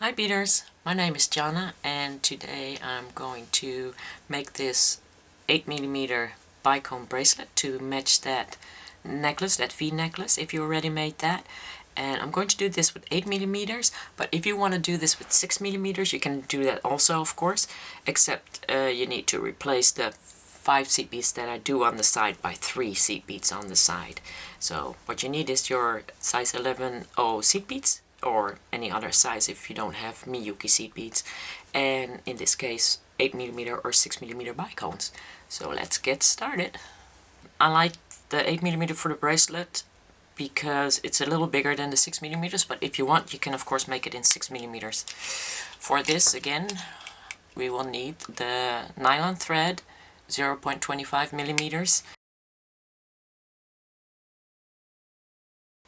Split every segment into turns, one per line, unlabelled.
Hi beaders, my name is Jana and today I'm going to make this 8mm Bicone bracelet to match that necklace, that V necklace, if you already made that. And I'm going to do this with 8mm, but if you want to do this with 6mm, you can do that also, of course, except you need to replace the 5 seed beads that I do on the side by 3 seed beads on the side. So what you need is your size 11/0 seed beads, or any other size if you don't have Miyuki seed beads, and in this case 8mm or 6mm bicones. So let's get started. I like the 8mm for the bracelet because it's a little bigger than the 6mm, but if you want you can of course make it in 6mm. For this again we will need the nylon thread 0.25mm,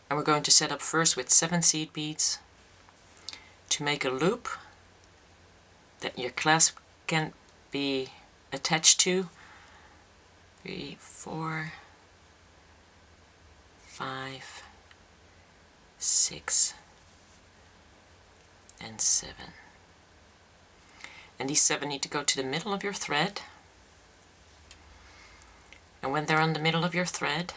and we're going to set up first with 7 seed beads to make a loop that your clasp can be attached to. 3, 4, 5, 6, and 7. And these 7 need to go to the middle of your thread. And when they're on the middle of your thread,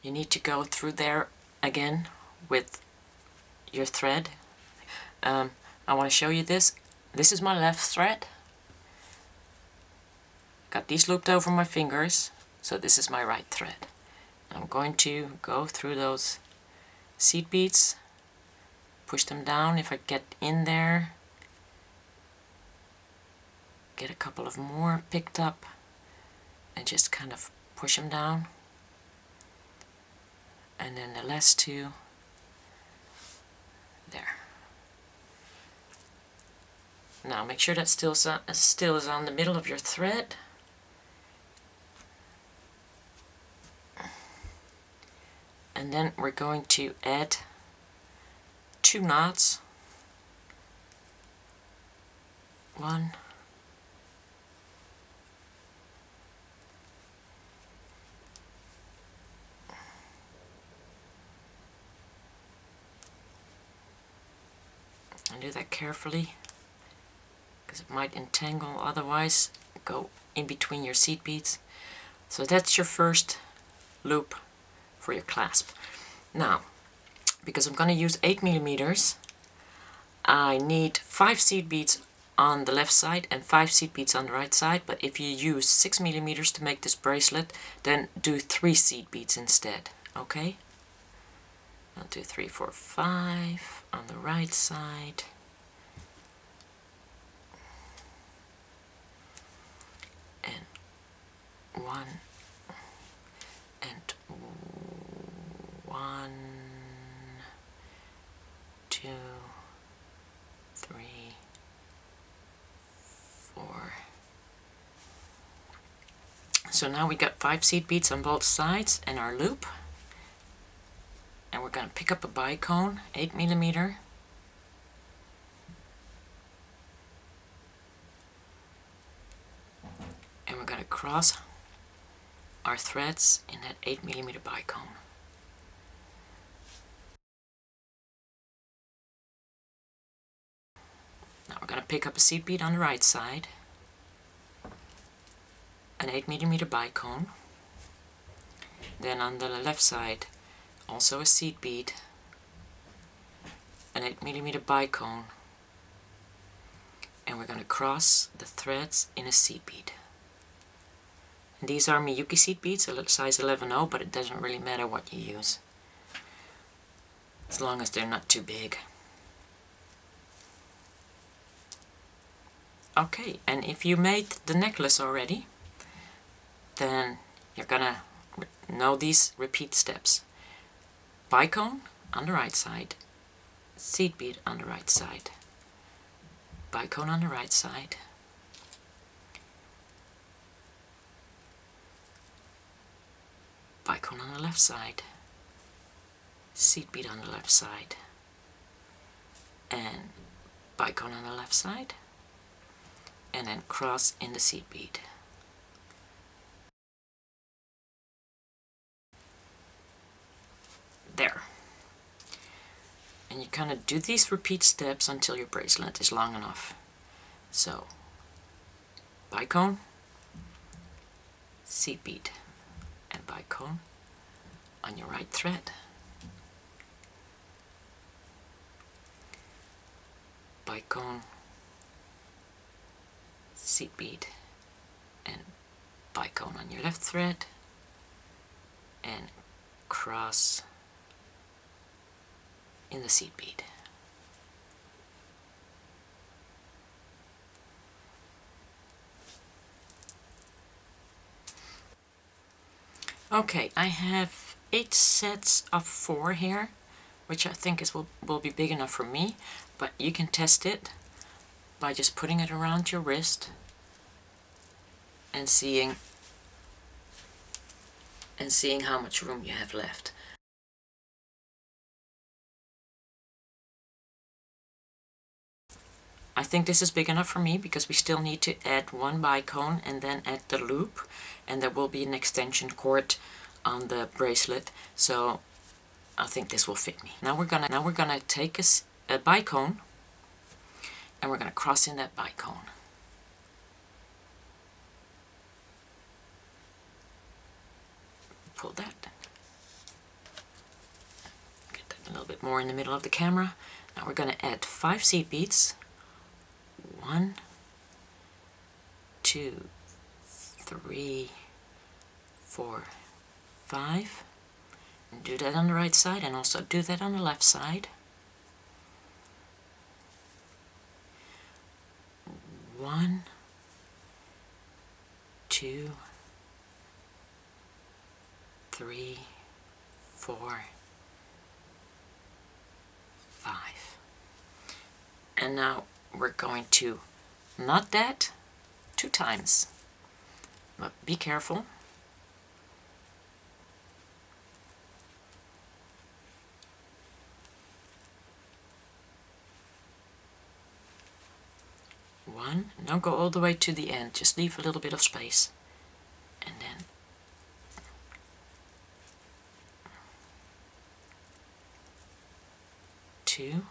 you need to go through there again with your thread. I want to show you this. This is my left thread. Got these looped over my fingers, so this is my right thread. I'm going to go through those seed beads, push them down if I get in there, get a couple of more picked up, and just kind of push them down. And then the last 2 there. Now make sure that still is on the middle of your thread. And then we're going to add 2 knots. 1, and do that carefully because it might entangle, otherwise go in between your seed beads. So that's your first loop for your clasp. Now, because I'm going to use 8mm, I need 5 seed beads on the left side and 5 seed beads on the right side, but if you use 6mm to make this bracelet, then do 3 seed beads instead, okay? I'll do 3, 4, 5 on the right side. And 1 and 1, 2, 3, 4. So now we got 5 seed beads on both sides and our loop. And we're going to pick up a bicone, 8mm, and we're going to cross our threads in that 8mm bicone. Now we're going to pick up a seed bead on the right side, an 8mm bicone, then on the left side also a seed bead, an 8mm bicone, and we're going to cross the threads in a seed bead. And these are Miyuki seed beads, size 11/0, but it doesn't really matter what you use, as long as they're not too big. Okay, and if you made the necklace already, then you're gonna know these repeat steps. Bicone on the right side, seed bead on the right side, bicone on the right side, bicone on the left side, seed bead on the left side, and bicone on the left side, and then cross in the seed bead. There. And you kind of do these repeat steps until your bracelet is long enough. So, bicone, seed bead, and bicone on your right thread. Bicone, seed bead, and bicone on your left thread, and cross in the seed bead. Okay, I have 8 sets of 4 here, which I think will be big enough for me, but you can test it by just putting it around your wrist and seeing how much room you have left. I think this is big enough for me because we still need to add 1 bicone and then add the loop, and there will be an extension cord on the bracelet, so I think this will fit me. Now we're gonna take a bicone and we're gonna cross in that bicone. Pull that. Get that a little bit more in the middle of the camera. Now we're gonna add 5 seed beads. 1, 2, 3, 4, 5. And do that on the right side and also do that on the left side. 1, 2, 3, 4, 5. And now we're going to knot that 2 times. But be careful. One, don't go all the way to the end, just leave a little bit of space. And then two,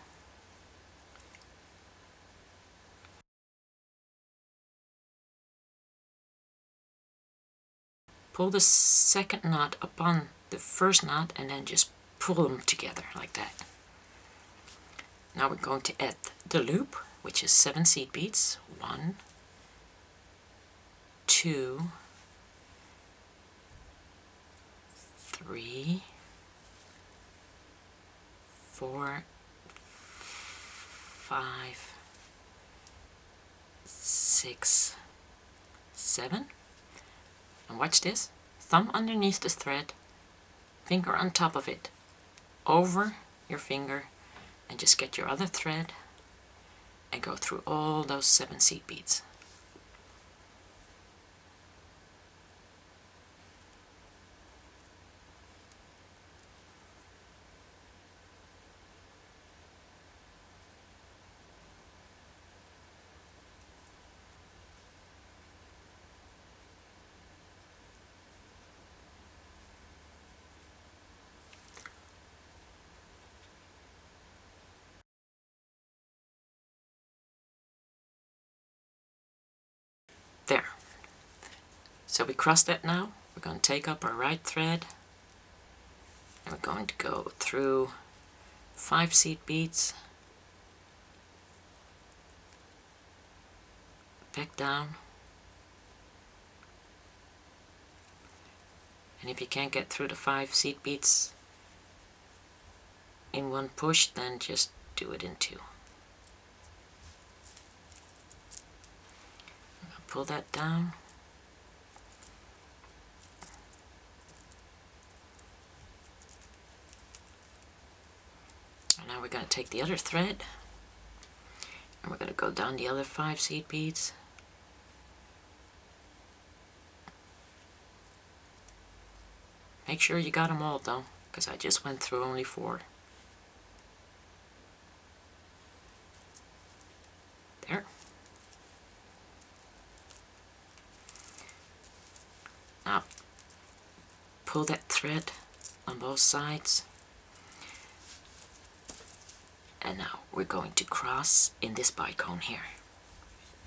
pull the second knot upon the first knot and then just pull them together like that. Now we're going to add the loop, which is 7 seed beads. 1, 2, 3, 4, 5, 6, 7. And watch this. Thumb underneath the thread, finger on top of it, over your finger, and just get your other thread and go through all those 7 seed beads. There. So we cross that now. We're going to take up our right thread and we're going to go through 5 seed beads, back down, and if you can't get through the 5 seed beads in one push, then just do it in 2. Pull that down. And now we're going to take the other thread and we're going to go down the other 5 seed beads. Make sure you got them all though, because I just went through only 4. There. Now, pull that thread on both sides And now we're going to cross in this bicone here.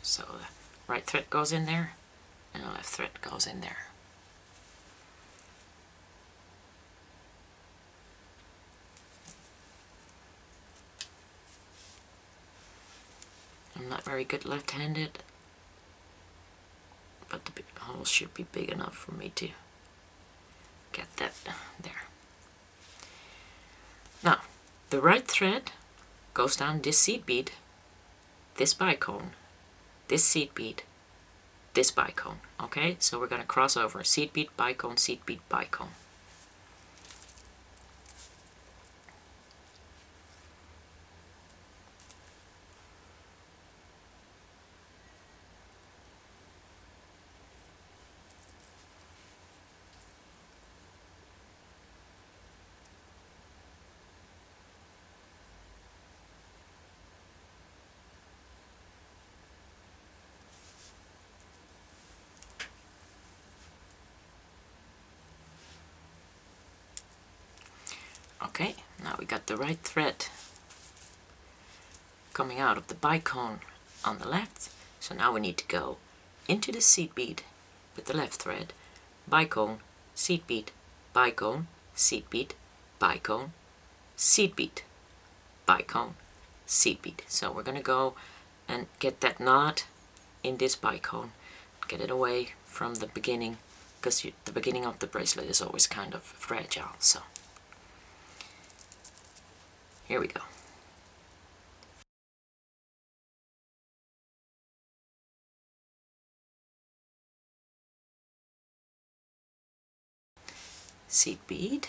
So the right thread goes in there and the left thread goes in there. I'm not very good left-handed, but the hole should be big enough for me to get that there. Now, the right thread goes down this seed bead, this bicone, this seed bead, this bicone. Okay, so we're going to cross over seed bead, bicone. Okay, now we got the right thread coming out of the bicone on the left, so now we need to go into the seed bead with the left thread, bicone, seed bead, bicone, seed bead, bicone, seed bead, bicone, seed bead. So we're going to go and get that knot in this bicone, get it away from the beginning, because the beginning of the bracelet is always kind of fragile. So here we go. Seed bead,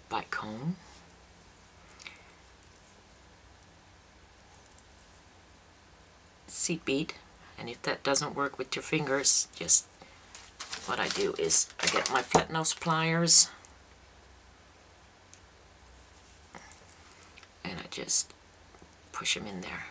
bicone, seed bead, and if that doesn't work with your fingers, just what I do is I get my flat nose pliers and I just push them in there.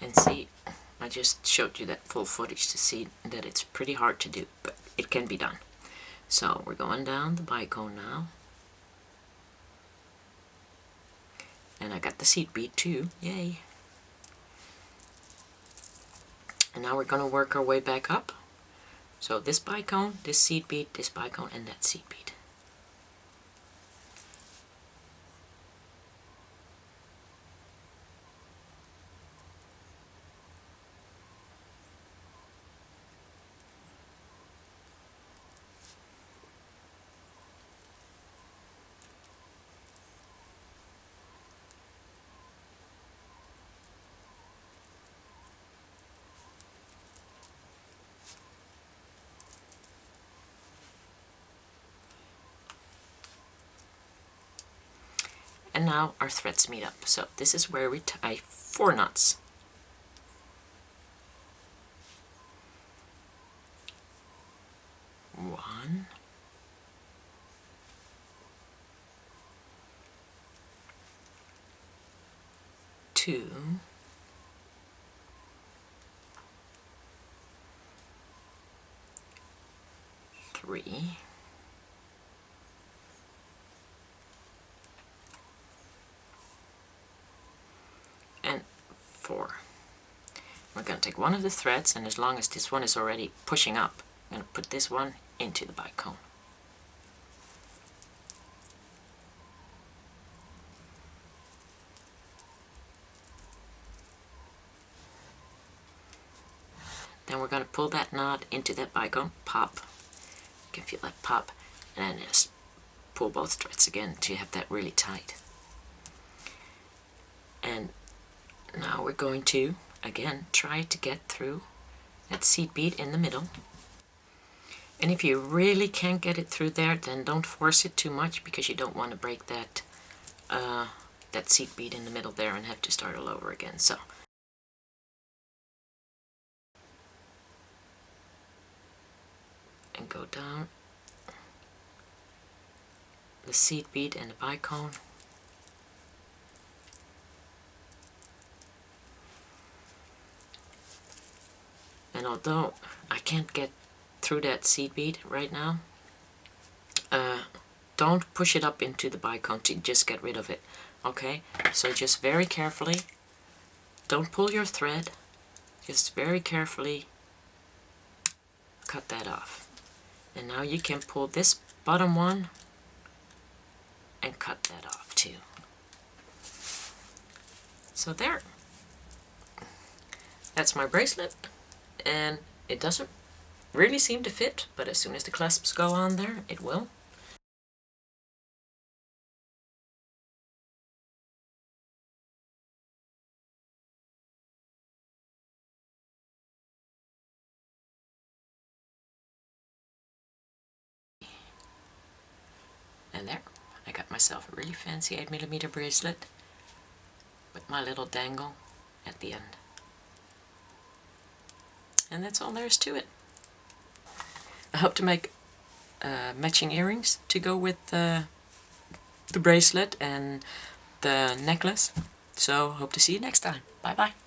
And see, I just showed you that full footage to see that it's pretty hard to do, but it can be done. So we're going down the bicone now. And I got the seed bead too, yay. And now we're going to work our way back up. So this bicone, this seed bead, this bicone, and that seed bead. And now our threads meet up. So this is where we tie 4 knots. One, two, three, and 4. we're going to take one of the threads, and as long as this one is already pushing up, I'm going to put this one into the bicone. Then we're going to pull that knot into that bicone, pop. You can feel that pop, and then just pull both threads again to have that really tight. And now we're going to, again, try to get through that seed bead in the middle. And if you really can't get it through there, then don't force it too much, because you don't want to break that that seed bead in the middle there and have to start all over again. So and go down the seed bead and the bicone. And although I can't get through that seed bead right now, don't push it up into the bicone to just get rid of it. Okay, so just very carefully, don't pull your thread, just very carefully cut that off. And now you can pull this bottom one and cut that off too. So there, that's my bracelet, and it doesn't really seem to fit, but as soon as the clasps go on there, it will. And there, I got myself a really fancy 8mm bracelet with my little dangle at the end. And that's all there is to it. I hope to make matching earrings to go with the bracelet and the necklace. So hope to see you next time. Bye bye.